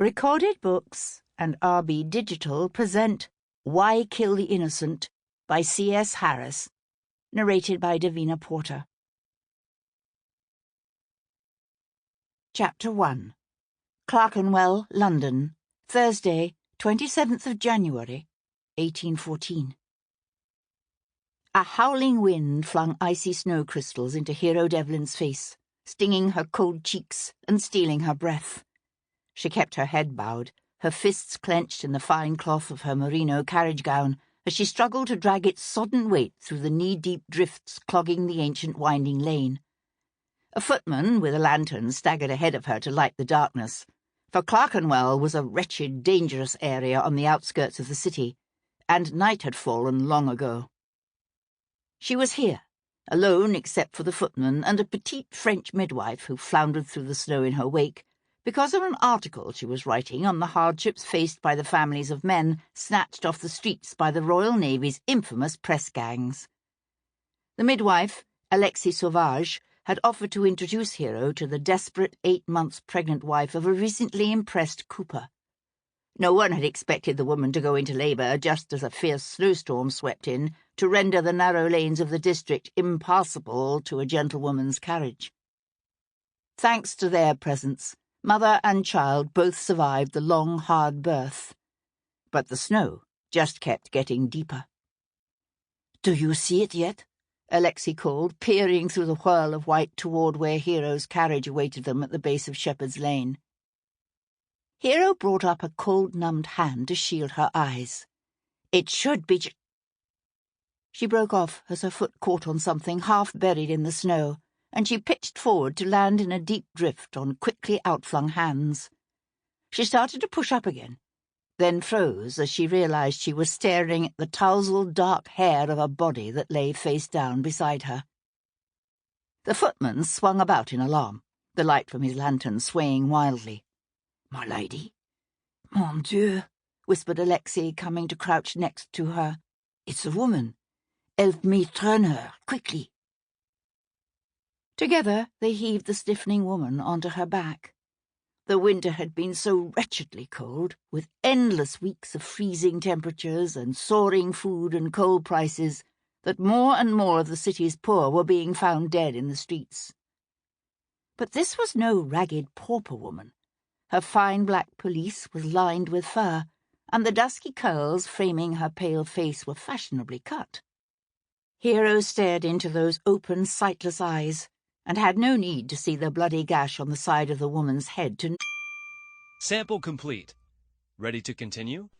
Recorded Books and RB Digital present Why Kill the Innocent by C.S. Harris, narrated by Davina Porter. Chapter 1. Clerkenwell, London, Thursday, 27th of January, 1814. A howling wind flung icy snow crystals into Hero Devlin's face, stinging her cold cheeks and stealing her breath. She kept her head bowed, her fists clenched in the fine cloth of her merino carriage gown, as she struggled to drag its sodden weight through the knee-deep drifts clogging the ancient winding lane. A footman with a lantern staggered ahead of her to light the darkness, for Clerkenwell was a wretched, dangerous area on the outskirts of the city, and night had fallen long ago. She was here, alone except for the footman and a petite French midwife who floundered through the snow in her wake, because of an article she was writing on the hardships faced by the families of men snatched off the streets by the Royal Navy's infamous press gangs. The midwife, Alexis Sauvage, had offered to introduce Hero to the desperate 8 months pregnant wife of a recently impressed cooper. No one had expected the woman to go into labour just as a fierce snowstorm swept in to render the narrow lanes of the district impassable to a gentlewoman's carriage. Thanks to their presence, mother and child both survived the long, hard birth. But the snow just kept getting deeper. "Do you see it yet?" Alexei called, peering through the whirl of white toward where Hero's carriage awaited them at the base of Shepherd's Lane. Hero brought up a cold-numbed hand to shield her eyes. "It should be She broke off as her foot caught on something half buried in the snow, and she pitched forward to land in a deep drift on quickly outflung hands. She started to push up again, then froze as she realized she was staring at the tousled dark hair of a body that lay face down beside her. The footman swung about in alarm, the light from his lantern swaying wildly. "My lady?" "Mon Dieu," whispered Alexei, coming to crouch next to her. "It's a woman. Help me turn her, quickly." Together they heaved the stiffening woman onto her back. The winter had been so wretchedly cold, with endless weeks of freezing temperatures and soaring food and coal prices, that more and more of the city's poor were being found dead in the streets. But this was no ragged pauper woman. Her fine black pelisse was lined with fur, and the dusky curls framing her pale face were fashionably cut. Hero stared into those open, sightless eyes, and had no need to see the bloody gash on the side of the woman's head to... Sample complete. Ready to continue?